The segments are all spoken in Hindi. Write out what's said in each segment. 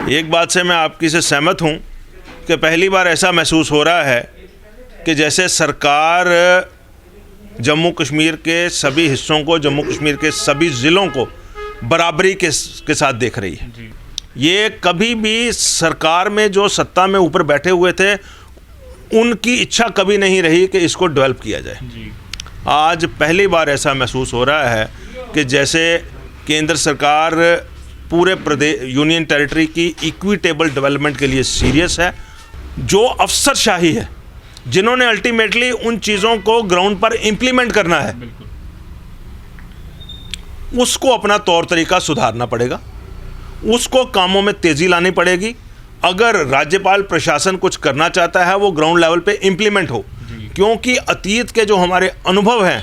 एक बात से मैं आपकी से सहमत हूँ कि पहली बार ऐसा महसूस हो रहा है कि जैसे सरकार जम्मू कश्मीर के सभी हिस्सों को, जम्मू कश्मीर के सभी ज़िलों को बराबरी के साथ देख रही है। ये कभी भी सरकार में जो सत्ता में ऊपर बैठे हुए थे उनकी इच्छा कभी नहीं रही कि इसको डेवलप किया जाए। आज पहली बार ऐसा महसूस हो रहा है कि जैसे केंद्र सरकार पूरे प्रदेश यूनियन टेरिटरी की इक्विटेबल डेवलपमेंट के लिए सीरियस है। जो अफसरशाही है, जिन्होंने अल्टीमेटली उन चीज़ों को ग्राउंड पर इम्प्लीमेंट करना है, उसको अपना तौर तरीका सुधारना पड़ेगा, उसको कामों में तेज़ी लानी पड़ेगी। अगर राज्यपाल प्रशासन कुछ करना चाहता है वो ग्राउंड लेवल पे इम्प्लीमेंट हो, क्योंकि अतीत के जो हमारे अनुभव हैं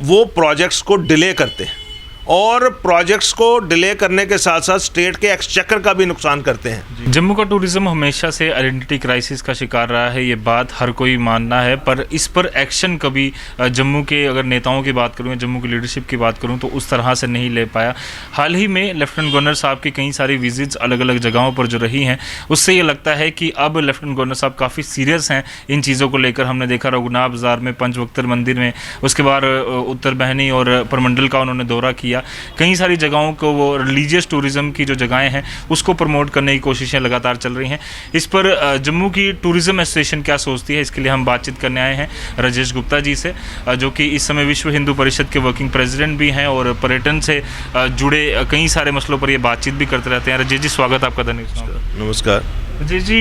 वो प्रोजेक्ट्स को डिले करते हैं और प्रोजेक्ट्स को डिले करने के साथ साथ स्टेट के एक्सचेकर का भी नुकसान करते हैं। जम्मू का टूरिज्म हमेशा से आइडेंटिटी क्राइसिस का शिकार रहा है, ये बात हर कोई मानना है, पर इस पर एक्शन कभी जम्मू के अगर नेताओं की बात करूँ, जम्मू की लीडरशिप की बात करूँ तो उस तरह से नहीं ले पाया। हाल ही में लेफ्टिनेंट गवर्नर साहब की कई सारी विजिट्स अलग अलग जगहों पर जो रही हैं, उससे ये लगता है कि अब लेफ्टिनेंट गवर्नर साहब काफ़ी सीरियस हैं इन चीज़ों को लेकर। हमने देखा रघुनाथ बाज़ार में, पंचवक्तर मंदिर में, उसके बाद उत्तर बहनी और परमंडल का उन्होंने दौरा किया। कई सारी जगहों को, वो रिलीजियस टूरिज़्म की जो जगहें हैं उसको प्रमोट करने की कोशिशें लगातार चल रही हैं। इस पर जम्मू की टूरिज़्म एसोसिएशन क्या सोचती है, इसके लिए हम बातचीत करने आए हैं राजेश गुप्ता जी से, जो कि इस समय विश्व हिंदू परिषद के वर्किंग प्रेसिडेंट भी हैं और पर्यटन से जुड़े कई सारे मसलों पर ये बातचीत भी करते रहते हैं। राजेश जी, स्वागत आपका धन्यवाद। नमस्कार। जी जी,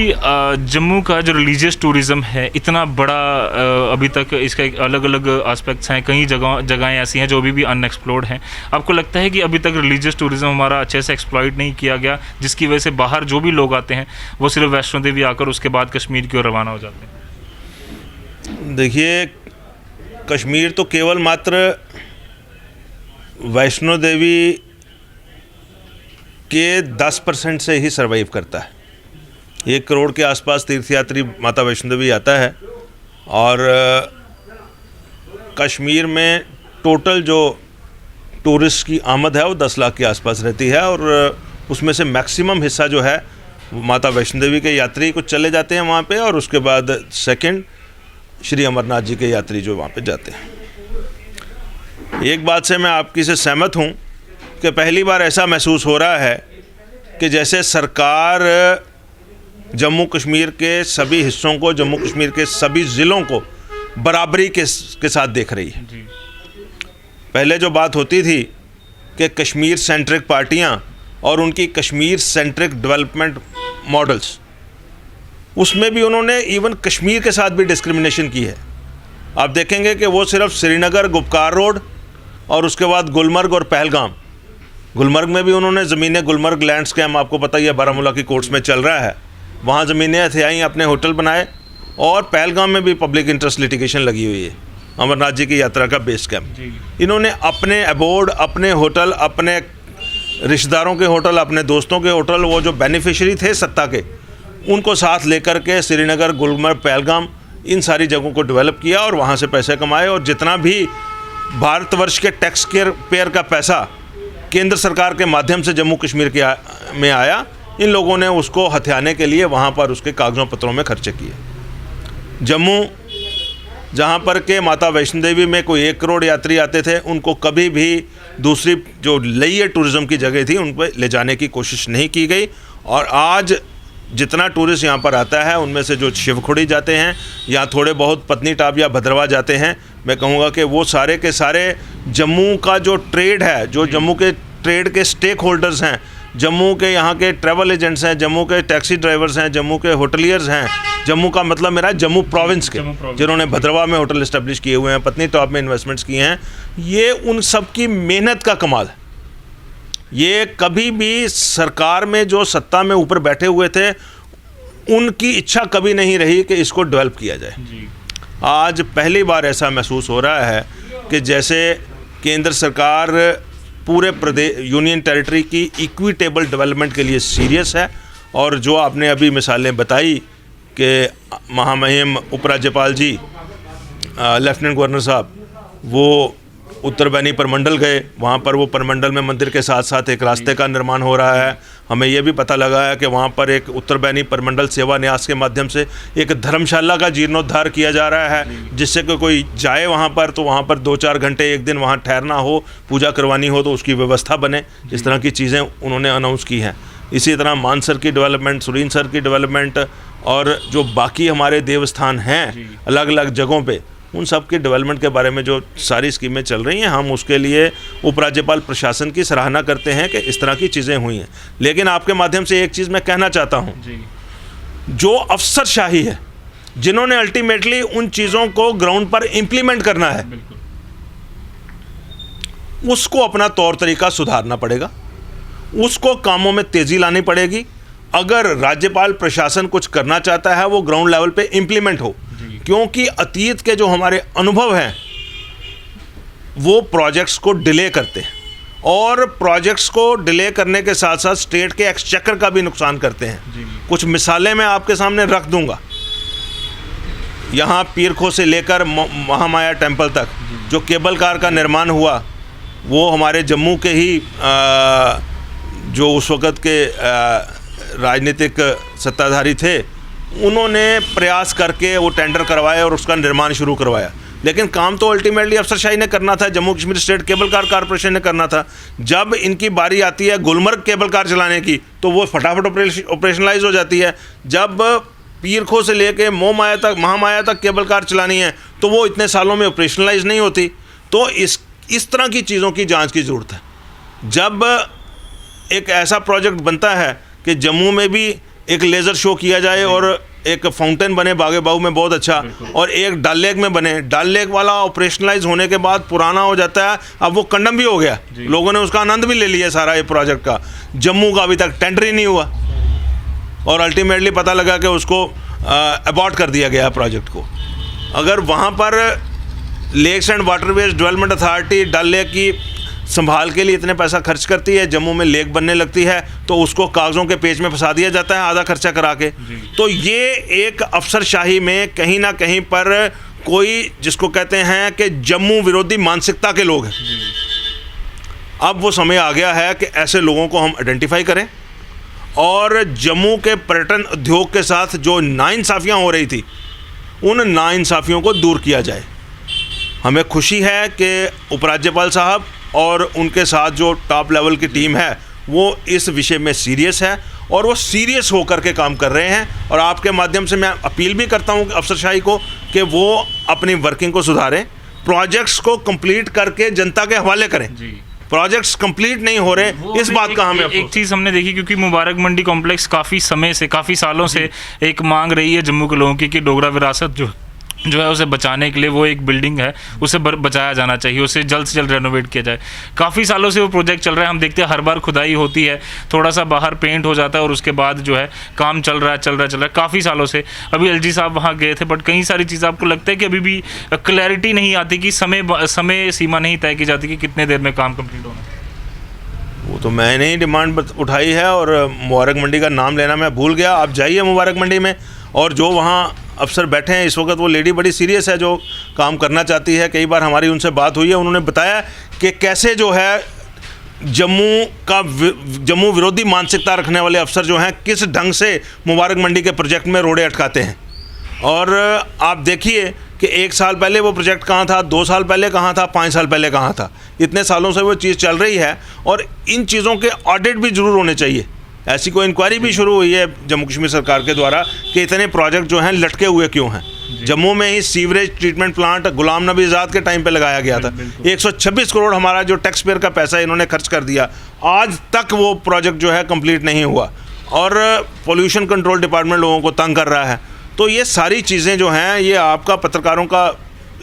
जम्मू का जो रिलीजियस टूरिज़्म है इतना बड़ा, अभी तक इसका अलग अलग एस्पेक्ट्स हैं, कई जगहें ऐसी हैं जो अभी भी अनएक्सप्लोर्ड हैं। आपको लगता है कि अभी तक रिलीजियस टूरिज़्म हमारा अच्छे से एक्सप्लॉइट नहीं किया गया, जिसकी वजह से बाहर जो भी लोग आते हैं वो सिर्फ वैष्णो देवी आकर उसके बाद कश्मीर की ओर रवाना हो जाते हैं? देखिए, कश्मीर तो केवल मात्र वैष्णो देवी के 10% से ही सर्वाइव करता है। 1 करोड़ के आसपास तीर्थयात्री माता वैष्णो देवी आता है और कश्मीर में टोटल जो टूरिस्ट की आमद है वो 10 लाख के आसपास रहती है और उसमें से मैक्सिमम हिस्सा जो है माता वैष्णो देवी के यात्री कुछ चले जाते हैं वहाँ पे और उसके बाद सेकंड श्री अमरनाथ जी के यात्री जो वहाँ पे जाते हैं। एक बात से मैं आपकी से सहमत हूँ कि पहली बार ऐसा महसूस हो रहा है कि जैसे सरकार जम्मू कश्मीर के सभी हिस्सों को, जम्मू कश्मीर के सभी ज़िलों को बराबरी के साथ देख रही है। पहले जो बात होती थी कि कश्मीर सेंट्रिक पार्टियां और उनकी कश्मीर सेंट्रिक डेवलपमेंट मॉडल्स, उसमें भी उन्होंने इवन कश्मीर के साथ भी डिस्क्रिमिनेशन की है। आप देखेंगे कि वो सिर्फ श्रीनगर, गुपकार रोड और उसके बाद गुलमर्ग और पहलगाम, गुलमर्ग में भी उन्होंने ज़मीनें, गुलमर्ग लैंड स्कैम आपको पता ही है बारामूला की कोर्ट्स में चल रहा है, वहाँ ज़मीनें हथियाई, अपने होटल बनाए और पहलगाम में भी पब्लिक इंटरेस्ट लिटिगेशन लगी हुई है, अमरनाथ जी की यात्रा का बेस कैंप। इन्होंने अपने अबोर्ड, अपने होटल, अपने रिश्तेदारों के होटल, अपने दोस्तों के होटल, वो जो बेनिफिशरी थे सत्ता के, उनको साथ लेकर के श्रीनगर, गुलमर्ग, पहलगाम, इन सारी जगहों को डेवलप किया और वहाँ से पैसे कमाए। और जितना भी भारतवर्ष के टैक्स पेयर का पैसा केंद्र सरकार के माध्यम से जम्मू कश्मीर में आया, इन लोगों ने उसको हथियाने के लिए वहाँ पर उसके कागज़ों पत्रों में खर्चे किए। जम्मू, जहाँ पर के माता वैष्णो देवी में कोई 1 करोड़ यात्री आते थे, उनको कभी भी दूसरी जो लेयर टूरिज़्म की जगह थी उन पर ले जाने की कोशिश नहीं की गई। और आज जितना टूरिस्ट यहाँ पर आता है उनमें से जो शिवखोड़ी जाते हैं या थोड़े बहुत पत्नी टाप या भद्रवाह जाते हैं, मैं कहूँगा कि वो सारे के सारे जम्मू का जो ट्रेड है, जो जम्मू के ट्रेड के स्टेक होल्डर्स हैं, जम्मू के यहाँ के ट्रैवल एजेंट्स हैं, जम्मू के टैक्सी ड्राइवर्स हैं, जम्मू के होटलियर्स हैं, जम्मू का मतलब मेरा जम्मू प्रोविंस के, जिन्होंने भद्रवाह में होटल इस्टेब्लिश किए हुए हैं, पत्नी टॉप में इन्वेस्टमेंट्स किए हैं, ये उन सब की मेहनत का कमाल है। ये कभी भी सरकार में जो सत्ता में ऊपर बैठे हुए थे उनकी इच्छा कभी नहीं रही कि इसको डेवलप किया जाए। आज पहली बार ऐसा महसूस हो रहा है कि जैसे केंद्र सरकार पूरे प्रदेश यूनियन टेरिटरी की इक्विटेबल डेवलपमेंट के लिए सीरियस है। और जो आपने अभी मिसालें बताई कि महामहिम उपराज्यपाल जी, लेफ्टिनेंट गवर्नर साहब, वो उत्तरबैनी परमंडल गए, वहाँ पर वो परमंडल में मंदिर के साथ साथ एक रास्ते का निर्माण हो रहा है। हमें ये भी पता लगा है कि वहाँ पर एक उत्तरबैनी परमंडल सेवा न्यास के माध्यम से एक धर्मशाला का जीर्णोद्धार किया जा रहा है, जिससे कि कोई जाए वहाँ पर तो वहाँ पर 2-4 घंटे एक दिन वहाँ ठहरना हो, पूजा करवानी हो तो उसकी व्यवस्था बने। इस तरह की चीज़ें उन्होंने अनाउंस की हैं। इसी तरह मानसर की डेवलपमेंट, सुरीनसर की डेवलपमेंट और जो बाकी हमारे देवस्थान हैं अलग अलग जगहों पे, उन सब की डेवलपमेंट के बारे में जो सारी स्कीमें चल रही हैं, हम उसके लिए उपराज्यपाल प्रशासन की सराहना करते हैं कि इस तरह की चीज़ें हुई हैं। लेकिन आपके माध्यम से एक चीज़ मैं कहना चाहता हूँ, जो अफसरशाही है, जिन्होंने अल्टीमेटली उन चीज़ों को ग्राउंड पर इम्प्लीमेंट करना है, उसको अपना तौर तरीका सुधारना पड़ेगा, उसको कामों में तेज़ी लानी पड़ेगी। अगर राज्यपाल प्रशासन कुछ करना चाहता है वो ग्राउंड लेवल पे इम्प्लीमेंट हो, क्योंकि अतीत के जो हमारे अनुभव हैं वो प्रोजेक्ट्स को डिले करते हैं और प्रोजेक्ट्स को डिले करने के साथ साथ स्टेट के एक्सचेकर का भी नुकसान करते हैं। कुछ मिसालें मैं आपके सामने रख दूंगा। यहाँ पीरखो से लेकर महामाया टेम्पल तक जो केबल कार का निर्माण हुआ, वो हमारे जम्मू के ही जो उस वक़्त के राजनीतिक सत्ताधारी थे, उन्होंने प्रयास करके वो टेंडर करवाया और उसका निर्माण शुरू करवाया। लेकिन काम तो अल्टीमेटली अफसरशाही ने करना था, Jammu Kashmir state cable car corporation ने करना था। जब इनकी बारी आती है गुलमर्ग केबल कार चलाने की तो वो फटाफट ऑपरेशनलाइज हो जाती है। जब पीरखो से लेके महामाया तक केबल कार चलानी है तो वो इतने सालों में ऑपरेशनलाइज नहीं होती। तो इस तरह की चीज़ों की जाँच की ज़रूरत है। जब एक ऐसा प्रोजेक्ट बनता है कि जम्मू में भी एक लेज़र शो किया जाए और एक फाउंटेन बने बागे बाहू में, बहुत अच्छा, और एक डल लेक में बने। डल लेक वाला ऑपरेशनलाइज होने के बाद पुराना हो जाता है, अब वो कंडम भी हो गया, लोगों ने उसका आनंद भी ले लिया सारा ये प्रोजेक्ट का। जम्मू का अभी तक टेंडर ही नहीं हुआ और अल्टीमेटली पता लगा कि उसको अबॉर्ट कर दिया गया प्रोजेक्ट को। अगर वहाँ पर lakes and waterways development authority Dal lake की संभाल के लिए इतने पैसा खर्च करती है, जम्मू में लेक बनने लगती है तो उसको कागज़ों के पेज में फंसा दिया जाता है आधा खर्चा करा के। तो ये एक अफसरशाही में कहीं ना कहीं पर कोई, जिसको कहते हैं कि जम्मू विरोधी मानसिकता के लोग हैं। अब वो समय आ गया है कि ऐसे लोगों को हम आइडेंटिफाई करें और जम्मू के पर्यटन उद्योग के साथ जो नाइंसाफ़ियाँ हो रही थी, उन नाइंसाफ़ियों को दूर किया जाए। हमें खुशी है कि उपराज्यपाल साहब और उनके साथ जो टॉप लेवल की टीम है वो इस विषय में सीरियस है और वो सीरियस होकर के काम कर रहे हैं। और आपके माध्यम से मैं अपील भी करता हूँ अफसरशाही को कि वो अपनी वर्किंग को सुधारें, प्रोजेक्ट्स को कंप्लीट करके जनता के हवाले करें। प्रोजेक्ट्स कंप्लीट नहीं हो रहे, इस बात का हमें एक चीज़ हमने देखी, क्योंकि मुबारक मंडी कॉम्प्लेक्स काफ़ी समय से, काफ़ी सालों से एक मांग रही है जम्मू के लोगों की कि डोगरा विरासत जो है उसे बचाने के लिए वो एक बिल्डिंग है, उसे बचाया जाना चाहिए, उसे जल्द से जल्द रेनोवेट किया जाए। काफ़ी सालों से वो प्रोजेक्ट चल रहा है। हम देखते हैं हर बार खुदाई होती है, थोड़ा सा बाहर पेंट हो जाता है और उसके बाद जो है काम चल रहा है काफ़ी सालों से। अभी एलजी साहब वहाँ गए थे, बट कई सारी चीज़ें आपको लगता है कि अभी भी क्लैरिटी नहीं आती, कि समय सीमा नहीं तय की जाती कि कितने देर में काम कंप्लीट होना। वो तो मैंने ही डिमांड उठाई है और मुबारक मंडी का नाम लेना मैं भूल गया। आप जाइए मुबारक मंडी में, और जो वहाँ अफसर बैठे हैं इस वक्त, वो लेडी बड़ी सीरियस है जो काम करना चाहती है। कई बार हमारी उनसे बात हुई है, उन्होंने बताया कि कैसे जो है जम्मू विरोधी मानसिकता रखने वाले अफसर जो हैं किस ढंग से मुबारक मंडी के प्रोजेक्ट में रोड़े अटकाते हैं। और आप देखिए कि 1 साल पहले वो प्रोजेक्ट कहाँ था, 2 साल पहले कहाँ था, 5 साल पहले कहाँ था। इतने सालों से वो चीज़ चल रही है और इन चीज़ों के ऑडिट भी ज़रूर होने चाहिए। ऐसी कोई इंक्वायरी भी शुरू हुई है जम्मू कश्मीर सरकार के द्वारा कि इतने प्रोजेक्ट जो हैं लटके हुए क्यों हैं। जम्मू में ही sewerage treatment plant Ghulam Nabi Azad के टाइम पे लगाया गया था। 126 करोड़ हमारा जो टैक्स पेयर का पैसा इन्होंने खर्च कर दिया, आज तक वो प्रोजेक्ट जो है कंप्लीट नहीं हुआ और पोल्यूशन कंट्रोल डिपार्टमेंट लोगों को तंग कर रहा है। तो ये सारी चीज़ें जो हैं, ये आपका पत्रकारों का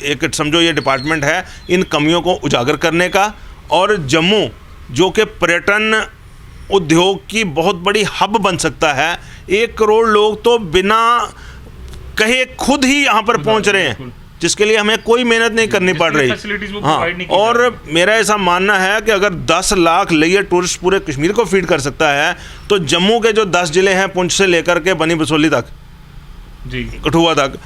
एक समझो ये डिपार्टमेंट है इन कमियों को उजागर करने का। और जम्मू जो कि पर्यटन उद्योग की बहुत बड़ी हब बन सकता है, 1 करोड़ लोग तो बिना कहे खुद ही यहाँ पर पहुँच रहे हैं, जिसके लिए हमें कोई मेहनत नहीं करनी पड़ रही। हाँ, और मेरा ऐसा मानना है कि अगर 10 लाख लेयर टूरिस्ट पूरे कश्मीर को फीड कर सकता है तो जम्मू के जो 10 ज़िले हैं, पुंछ से लेकर के बनी बसोली तक, कठुआ तक,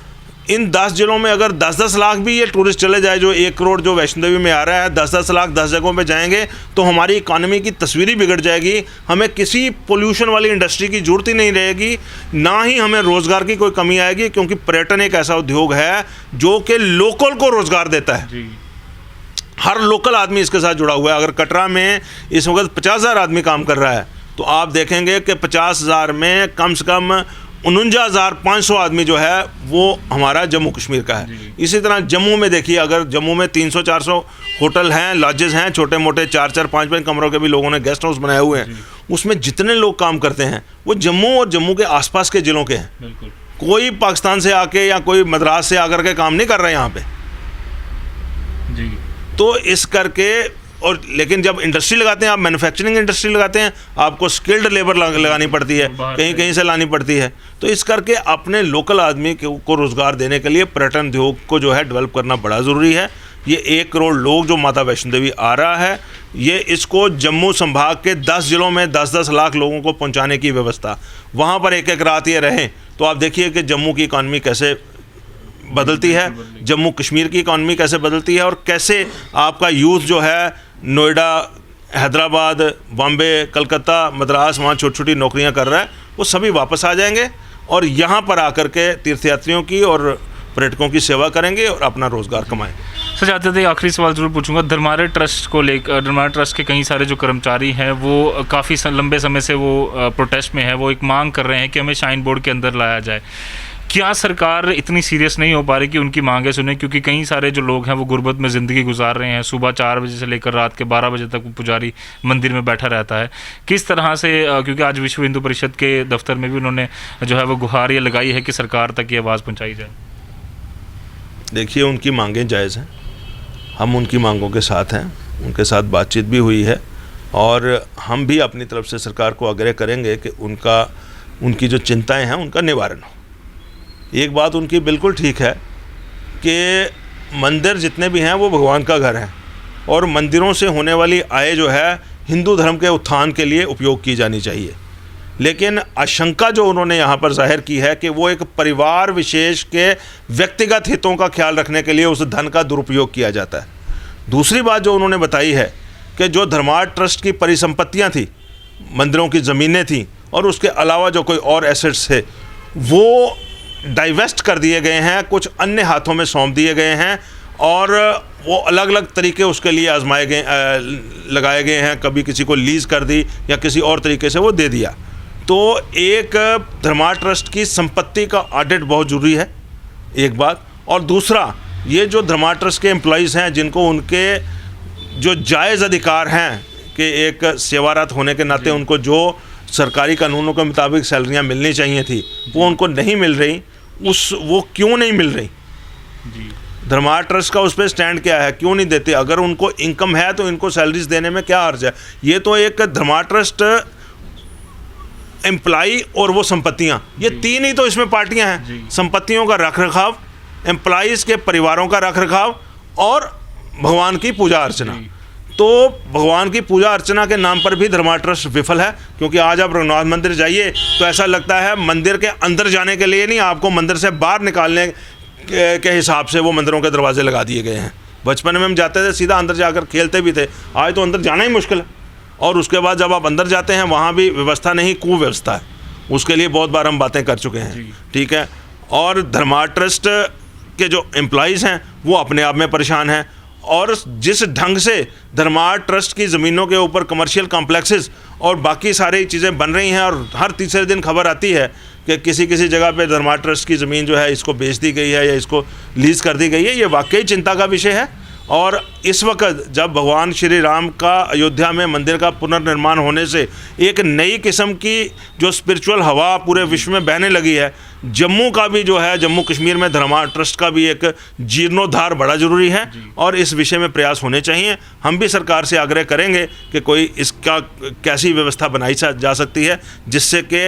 इन 10 जिलों में अगर 10-10 लाख भी ये टूरिस्ट चले जाए, जो 1 करोड़ जो वैष्णो देवी में आ रहा है, 10-10 लाख 10 जगहों पे जाएंगे तो हमारी इकॉनमी की तस्वीर ही बिगड़ जाएगी। हमें किसी पोल्यूशन वाली इंडस्ट्री की जरूरत ही नहीं रहेगी, ना ही हमें रोज़गार की कोई कमी आएगी, क्योंकि पर्यटन एक ऐसा उद्योग है जो कि लोकल को रोज़गार देता है। जी। हर लोकल आदमी इसके साथ जुड़ा हुआ है। अगर कटरा में इस वक्त 50,000 आदमी काम कर रहा है तो आप देखेंगे कि 50,000 में कम से कम 49,500 आदमी जो है वो हमारा जम्मू कश्मीर का है। इसी तरह जम्मू में देखिए, अगर जम्मू में 300-400 होटल हैं, लॉजेस हैं, छोटे मोटे 4-4 5-5 कमरों के भी लोगों ने गेस्ट हाउस बनाए हुए हैं, उसमें जितने लोग काम करते हैं वो जम्मू और जम्मू के आसपास के ज़िलों के हैं। बिल्कुल। कोई पाकिस्तान से आके या कोई मद्रास से आकर के काम नहीं कर रहे यहाँ पे। जी। तो इस करके, और लेकिन जब इंडस्ट्री लगाते हैं, आप मैन्युफैक्चरिंग इंडस्ट्री लगाते हैं, आपको स्किल्ड लेबर लगानी पड़ती है, कहीं कहीं से लानी पड़ती है। तो इस करके अपने लोकल आदमी को रोज़गार देने के लिए पर्यटन उद्योग को जो है डेवलप करना बड़ा ज़रूरी है। ये 1 करोड़ लोग जो माता वैष्णो देवी आ रहा है, ये इसको जम्मू संभाग के 10 जिलों में 10-10 लाख लोगों को पहुँचाने की व्यवस्था, वहाँ पर एक रात ये रहें तो आप देखिए कि जम्मू की इकॉनमी कैसे बदलती है, जम्मू कश्मीर की इकॉनमी कैसे बदलती है, और कैसे आपका यूथ जो है नोएडा, हैदराबाद, बॉम्बे, कलकत्ता, मद्रास, वहाँ छोटी छोटी नौकरियाँ कर रहा है, वो सभी वापस आ जाएंगे और यहाँ पर आकर के तीर्थयात्रियों की और पर्यटकों की सेवा करेंगे और अपना रोज़गार कमाएं। सर, चाहते थे आखिरी सवाल जरूर पूछूंगा। धर्मार्थ ट्रस्ट को लेकर, धर्मार्थ ट्रस्ट के कई सारे जो कर्मचारी हैं वो काफ़ी लंबे समय से वो प्रोटेस्ट में है, वो एक मांग कर रहे हैं कि हमें श्राइन बोर्ड के अंदर लाया जाए। क्या सरकार इतनी सीरियस नहीं हो पा रही कि उनकी मांगें सुने? क्योंकि कई सारे जो लोग हैं वो गुर्बत में ज़िंदगी गुजार रहे हैं, सुबह 4 बजे से लेकर रात के 12 बजे तक वो पुजारी मंदिर में बैठा रहता है। किस तरह से, क्योंकि आज विश्व हिंदू परिषद के दफ्तर में भी उन्होंने जो है वो गुहार ये लगाई है कि सरकार तक ये आवाज़ पहुँचाई जाए। देखिए, उनकी मांगें जायज़ हैं, हम उनकी मांगों के साथ हैं, उनके साथ बातचीत भी हुई है और हम भी अपनी तरफ से सरकार को आग्रह करेंगे कि उनकी जो चिंताएं हैं उनका निवारण हो। एक बात उनकी बिल्कुल ठीक है कि मंदिर जितने भी हैं वो भगवान का घर है और मंदिरों से होने वाली आय जो है हिंदू धर्म के उत्थान के लिए उपयोग की जानी चाहिए। लेकिन आशंका जो उन्होंने यहाँ पर जाहिर की है कि वो एक परिवार विशेष के व्यक्तिगत हितों का ख्याल रखने के लिए उस धन का दुरुपयोग किया जाता है। दूसरी बात जो उन्होंने बताई है कि जो धर्मार्थ ट्रस्ट की परिसंपत्तियाँ थी, मंदिरों की ज़मीनें थीं और उसके अलावा जो कोई और एसेट्स थे, वो डाइवेस्ट कर दिए गए हैं, कुछ अन्य हाथों में सौंप दिए गए हैं और वो अलग अलग तरीके उसके लिए आजमाए गए, लगाए गए हैं। कभी किसी को लीज़ कर दी या किसी और तरीके से वो दे दिया। तो एक धर्मार्थ ट्रस्ट की संपत्ति का ऑडिट बहुत ज़रूरी है, एक बात। और दूसरा, ये जो धर्मार्थ ट्रस्ट के एम्प्लॉइज़ हैं जिनको उनके जो जायज़ अधिकार हैं कि एक सेवारत होने के नाते उनको जो सरकारी कानूनों के मुताबिक सैलरियाँ मिलनी चाहिए थी वो उनको नहीं मिल रही, वो क्यों नहीं मिल रही? धर्मार्थ ट्रस्ट का उस पर स्टैंड क्या है, क्यों नहीं देते? अगर उनको इनकम है तो इनको सैलरीज देने में क्या हर्ज है? ये तो एक धर्मार्थ ट्रस्ट, एम्प्लॉई और वो संपत्तियां, ये तीन ही तो इसमें पार्टियां हैं। संपत्तियों का रख रखाव, एम्प्लॉइज़ के परिवारों का रख रखाव और भगवान की पूजा अर्चना। तो भगवान की पूजा अर्चना के नाम पर भी धर्मार्थ ट्रस्ट विफल है, क्योंकि आज आप रघुनाथ मंदिर जाइए तो ऐसा लगता है मंदिर के अंदर जाने के लिए नहीं, आपको मंदिर से बाहर निकालने के हिसाब से वो मंदिरों के दरवाजे लगा दिए गए हैं। बचपन में हम जाते थे सीधा अंदर जाकर खेलते भी थे, आज तो अंदर जाना ही मुश्किल है। और उसके बाद जब आप अंदर जाते हैं वहाँ भी व्यवस्था नहीं, कुव्यवस्था है। उसके लिए बहुत बार हम बातें कर चुके हैं, ठीक है। और धर्मार्थ ट्रस्ट के जो एम्प्लॉइज़ हैं वो अपने आप में परेशान हैं। और जिस ढंग से धर्मार्थ ट्रस्ट की ज़मीनों के ऊपर कमर्शियल कॉम्प्लेक्सेस और बाकी सारी चीज़ें बन रही हैं, और हर तीसरे दिन खबर आती है कि किसी जगह पे धर्मार्थ ट्रस्ट की ज़मीन जो है इसको बेच दी गई है या इसको लीज़ कर दी गई है, ये वाकई चिंता का विषय है। और इस वक्त जब भगवान श्री राम का अयोध्या में मंदिर का पुनर्निर्माण होने से एक नई किस्म की जो स्पिरिचुअल हवा पूरे विश्व में बहने लगी है, जम्मू का भी जो है, जम्मू कश्मीर में धर्मार्थ ट्रस्ट का भी एक जीर्णोद्धार बड़ा ज़रूरी है और इस विषय में प्रयास होने चाहिए। हम भी सरकार से आग्रह करेंगे कि कोई इसका कैसी व्यवस्था बनाई जा सकती है जिससे कि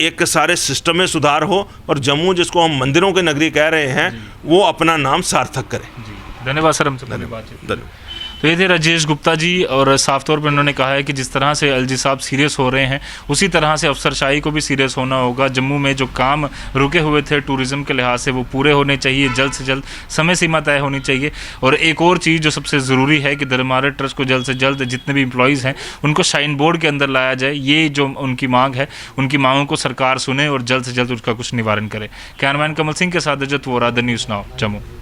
एक सारे सिस्टम में सुधार हो और जम्मू, जिसको हम मंदिरों की नगरी कह रहे हैं, वो अपना नाम सार्थक करे। धन्यवाद सर, हमसे धन्यवाद। तो ये थे राजेश गुप्ता जी, और साफ तौर पर उन्होंने कहा है कि जिस तरह से एलजी साहब सीरियस हो रहे हैं उसी तरह से अफसरशाही को भी सीरियस होना होगा। जम्मू में जो काम रुके हुए थे टूरिज़्म के लिहाज से वो पूरे होने चाहिए, जल्द से जल्द समय सीमा तय होनी चाहिए। और एक और चीज़ जो सबसे ज़रूरी है कि दरमारत ट्रस्ट को जल्द से जल्द जितने भी एम्प्लॉयज़ हैं उनको शाइन बोर्ड के अंदर लाया जाए। ये जो उनकी मांग है, उनकी मांगों को सरकार सुने और जल्द से जल्द उसका कुछ निवारण करे। कैमरामैन कमल सिंह के साथ Rajat Vora, the News Now, Jammu.